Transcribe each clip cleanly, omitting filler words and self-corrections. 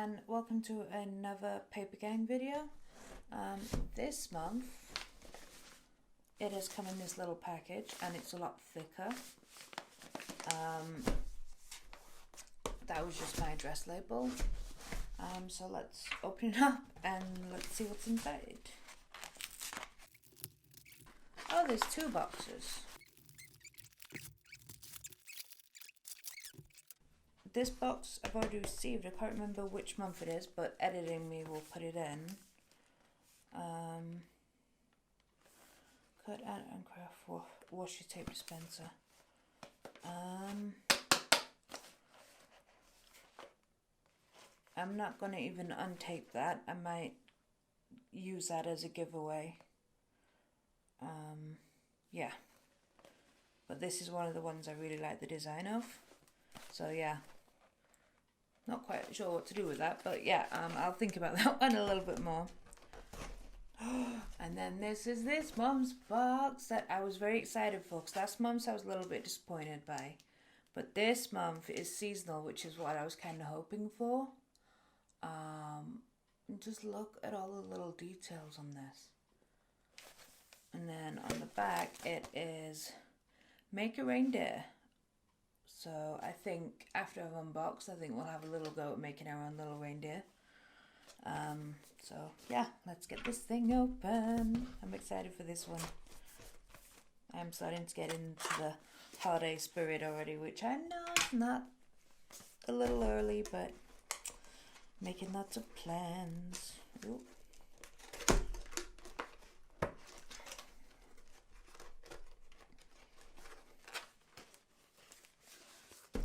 and welcome to another Papergang video. This month it has come in this little package and it's a lot thicker. That was just my address label. So let's open it up and let's see what's inside. Oh, there's two boxes. This box I've already received. I can't remember which month it is, but editing me will put it in. Cut and craft washi tape dispenser. I'm not going to even untape that. I might use that as a giveaway. Yeah. But this is one of the ones I really like the design of. So yeah. Not quite sure what to do with that, but yeah, I'll think about that one a little bit more. And then this is this month's box that I was very excited for, because last month's I was a little bit disappointed by. But this month is seasonal, which is what I was kind of hoping for. Just look at all the little details on this. And then on the back it is Make a Reindeer. So I think after I've unboxed, I think we'll have a little go at making our own little reindeer. So yeah, let's get this thing open. I'm excited for this one. I'm starting to get into the holiday spirit already, which I know is not a little early, but making lots of plans. Ooh.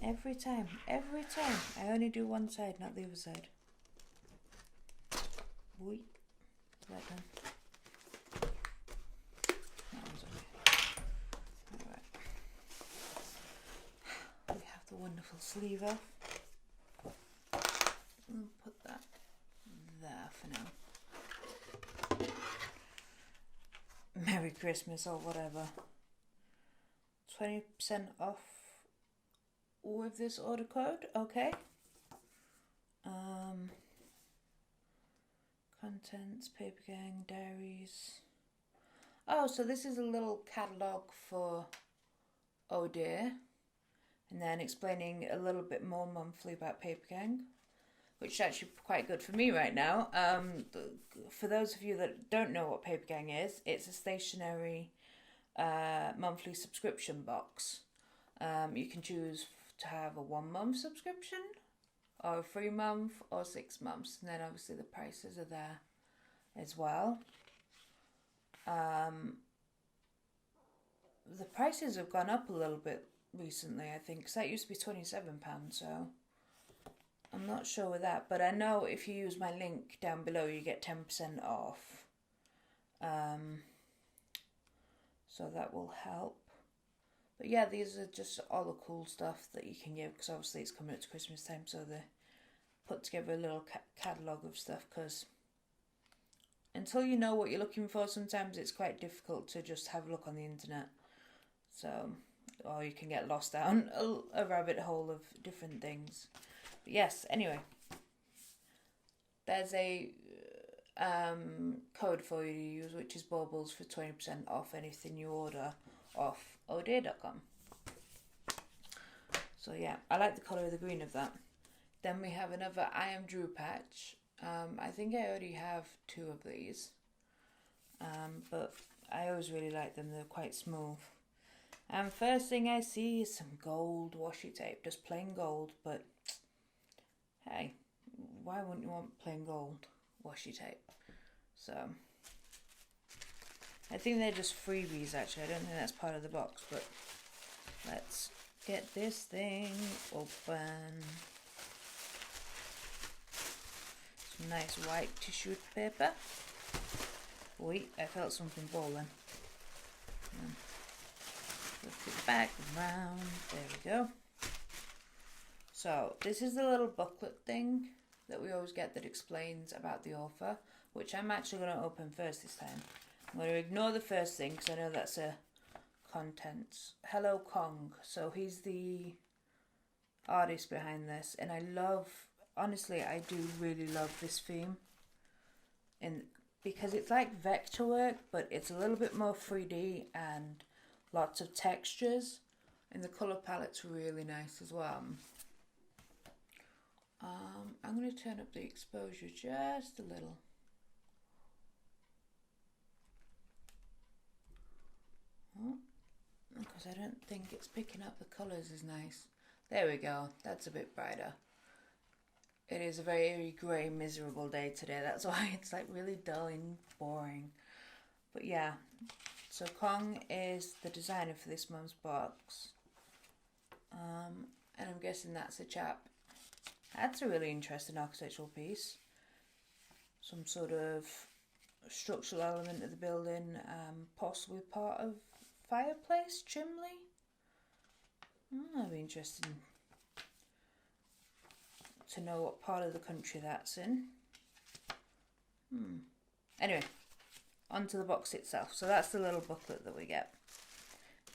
Every time, I only do one side, not the other side. Wait, is that done? That one's okay. Alright. We have the wonderful sleeve off. We'll put that there for now. Merry Christmas or whatever. 20% off with this order code, okay. Contents, Papergang, diaries. Oh, so this is a little catalogue for OhhDeer, and then explaining a little bit more monthly about Papergang, which is actually quite good for me right now. For those of you that don't know what Papergang is, it's a stationery monthly subscription box. You can choose to have a 1 month subscription or a 3 month or 6 months, and then obviously the prices are there as well. The prices have gone up a little bit recently, I think, because that used to be £27, so I'm not sure with that, but I know if you use my link down below you get 10% off, so that will help. But yeah, these are just all the cool stuff that you can give, because obviously it's coming up to Christmas time, so they put together a little catalogue of stuff, because until you know what you're looking for, sometimes it's quite difficult to just have a look on the internet. So, or you can get lost down a rabbit hole of different things. But yes, anyway, there's a code for you to use, which is Baubles for 20% off anything you order off OhhDeer.com. So yeah, I like the colour of the green of that. Then we have another I Am Drew patch. I think I already have 2 of these, but I always really like them. They're quite smooth. And first thing I see is some gold washi tape, just plain gold, but hey, why wouldn't you want plain gold washi tape? So I think they're just freebies actually. I don't think that's part of the box, but let's get this thing open. Some nice white tissue paper. Wait, I felt something falling. Flip it back around. There we go. So this is the little booklet thing that we always get that explains about the author, which I'm actually going to open first this time. I'm going to ignore the first thing because I know that's a contents. Hello Kong. So he's the artist behind this, and I love honestly, I do really love this theme. And because it's like vector work, but it's a little bit more 3D and lots of textures. And the colour palette's really nice as well. I'm going to turn up the exposure just a little. Because I don't think it's picking up the colours as nice. There we go, that's a bit brighter. It is a very grey, miserable day today. That's why it's like really dull and boring. But yeah, so Kong is the designer for this mum's box. And I'm guessing that's a chap. That's a really interesting architectural piece. Some sort of structural element of the building, possibly part of fireplace, chimney. That'd be interesting to know what part of the country that's in. Anyway, onto the box itself. So that's the little booklet that we get.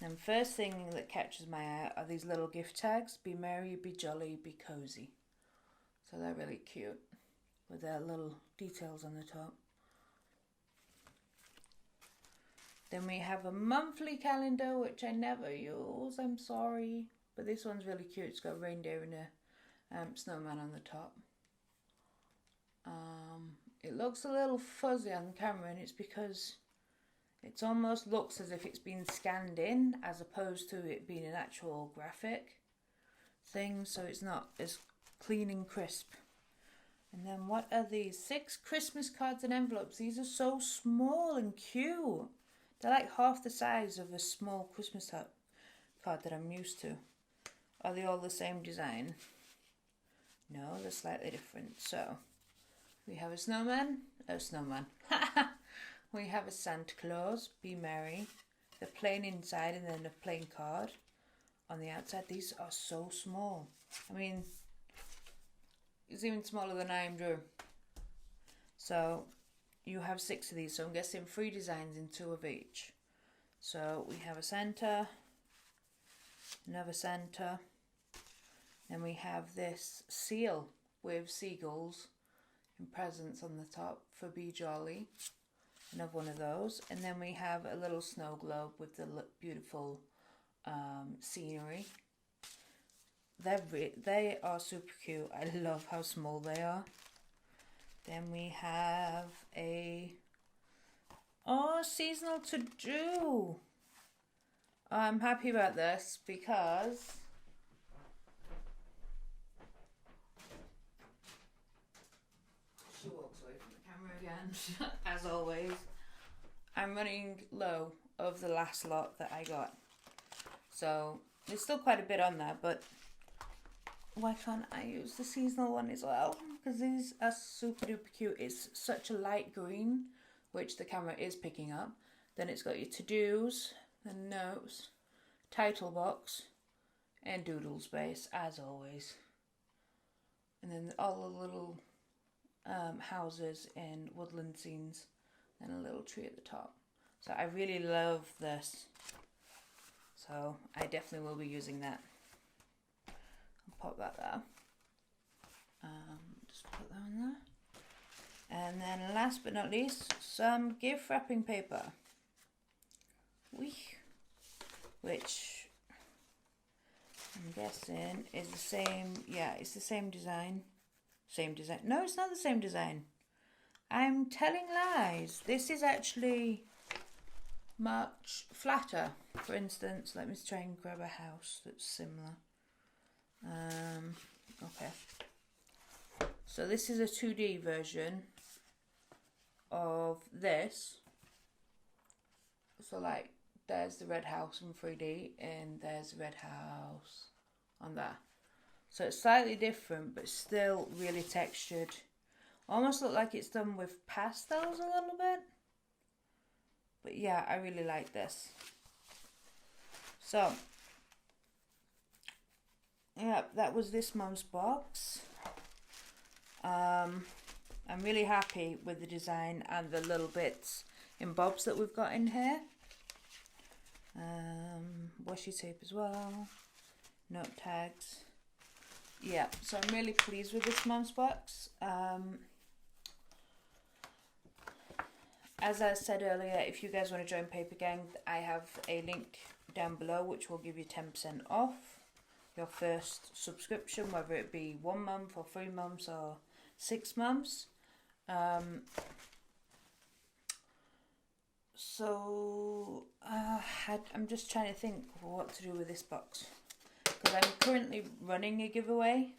And first thing that catches my eye are these little gift tags. Be merry, be jolly, be cozy. So they're really cute with their little details on the top. Then we have a monthly calendar, which I never use, I'm sorry. But this one's really cute. It's got a reindeer and a snowman on the top. It looks a little fuzzy on camera, and it's because it almost looks as if it's been scanned in, as opposed to it being an actual graphic thing, so it's not as clean and crisp. And then what are these? 6 Christmas cards and envelopes. These are so small and cute. They're like half the size of a small Christmas card that I'm used to. Are they all the same design? No, they're slightly different. So, we have a snowman. We have a Santa Claus, be merry. The plain inside and then a plain card on the outside. These are so small. I mean, it's even smaller than I drew. So, you have 6 of these, so I'm guessing 3 designs in 2 of each. So we have a Santa, another Santa, then we have this seal with seagulls and presents on the top for Be Jolly, another one of those, and then we have a little snow globe with the beautiful scenery. They are super cute. I love how small they are. Then we have a seasonal to do. I'm happy about this because she walks away from the camera again, as always. I'm running low of the last lot that I got, so there's still quite a bit on there, but why can't I use the seasonal one as well? Because these are super duper cute. It's such a light green, which the camera is picking up. Then it's got your to-dos, the notes, title box, and doodle space, as always. And then all the little houses and woodland scenes, and a little tree at the top. So I really love this. So I definitely will be using that. Pop that there. Just put that on there. And then last but not least, some gift wrapping paper. Which I'm guessing is the same. Yeah, it's the same design. No, it's not the same design. I'm telling lies. This is actually much flatter. For instance, let me try and grab a house that's similar. Okay. So this is a 2D version of this. So like, there's the red house in 3D and there's the red house on there. So it's slightly different, but still really textured. Almost look like it's done with pastels a little bit. But yeah, I really like this. So, yeah, that was this month's box. I'm really happy with the design and the little bits and bobs that we've got in here. Washi tape as well, note tags. yeah, so I'm really pleased with this month's box. As I said earlier, if you guys want to join Papergang, I have a link down below which will give you 10% off your first subscription, whether it be 1 month or 3 months or 6 months. So I'm just trying to think what to do with this box, because I'm currently running a giveaway.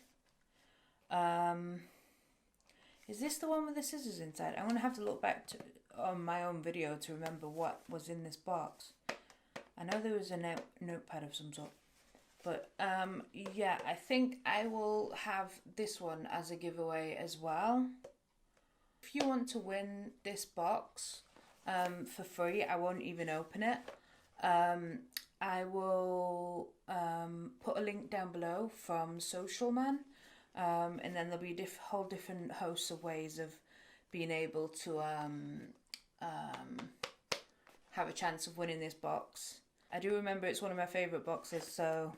Is this the one with the scissors inside? I'm going to have to look back on my own video to remember what was in this box. I know there was a notepad of some sort. But yeah, I think I will have this one as a giveaway as well. If you want to win this box for free, I won't even open it. I will put a link down below from Social Man. And then there'll be whole different hosts of ways of being able to have a chance of winning this box. I do remember it's one of my favourite boxes, so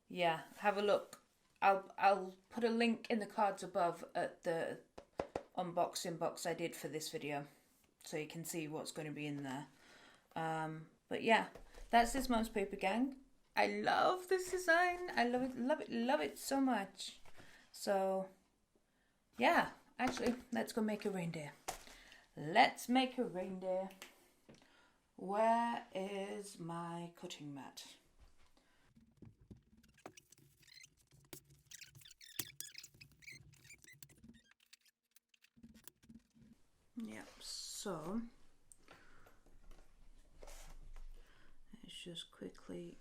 yeah, have a look. I'll put a link in the cards above at the unboxing box I did for this video, so you can see what's going to be in there. But yeah, that's this month's Papergang. I love this design. I love it, love it, love it so much. So yeah, actually, let's go make a reindeer. Let's make a reindeer. Where is my cutting mat? Yep, so let's just quickly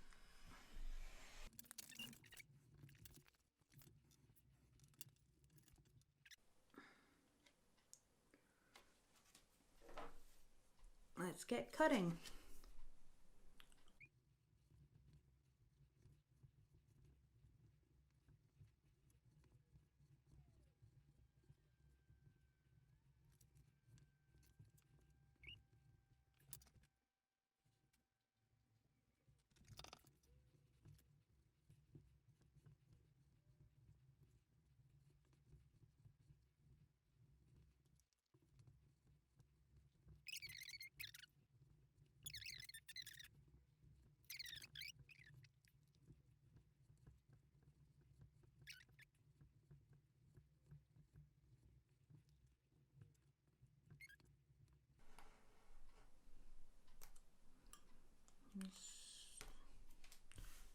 let's get cutting.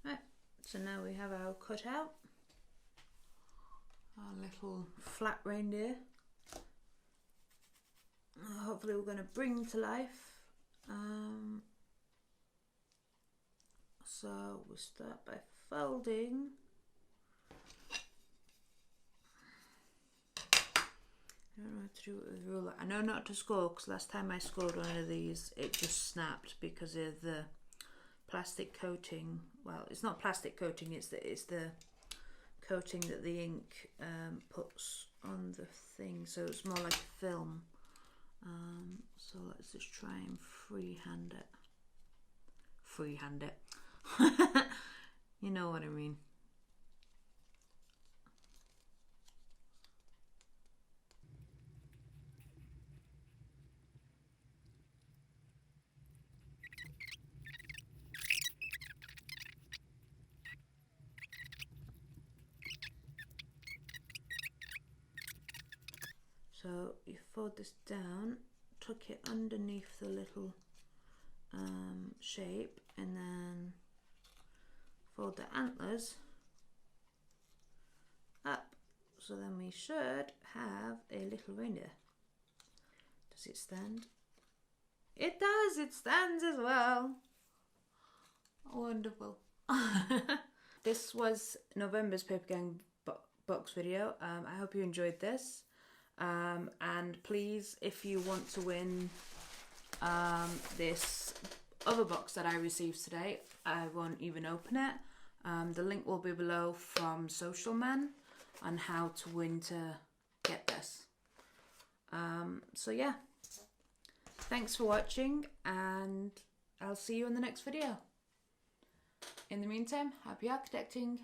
Right, so now we have our cutout, our little flat reindeer. Hopefully we're going to bring to life. So we'll start by folding. I don't know what to do with the ruler. I know not to score, because last time I scored one of these it just snapped because of the plastic coating. Well, it's not plastic coating, it's the coating that the ink puts on the thing, so it's more like film. So let's just try and freehand it. You know what I mean. So you fold this down, tuck it underneath the little shape, and then fold the antlers up. So then we should have a little reindeer. Does it stand? It does, it stands as well. Wonderful. This was November's Papergang box video. I hope you enjoyed this. And please, if you want to win this other box that I received today, I won't even open it. The link will be below from Social Man on how to win to get this. So yeah, thanks for watching, and I'll see you in the next video. In the meantime, happy architecting.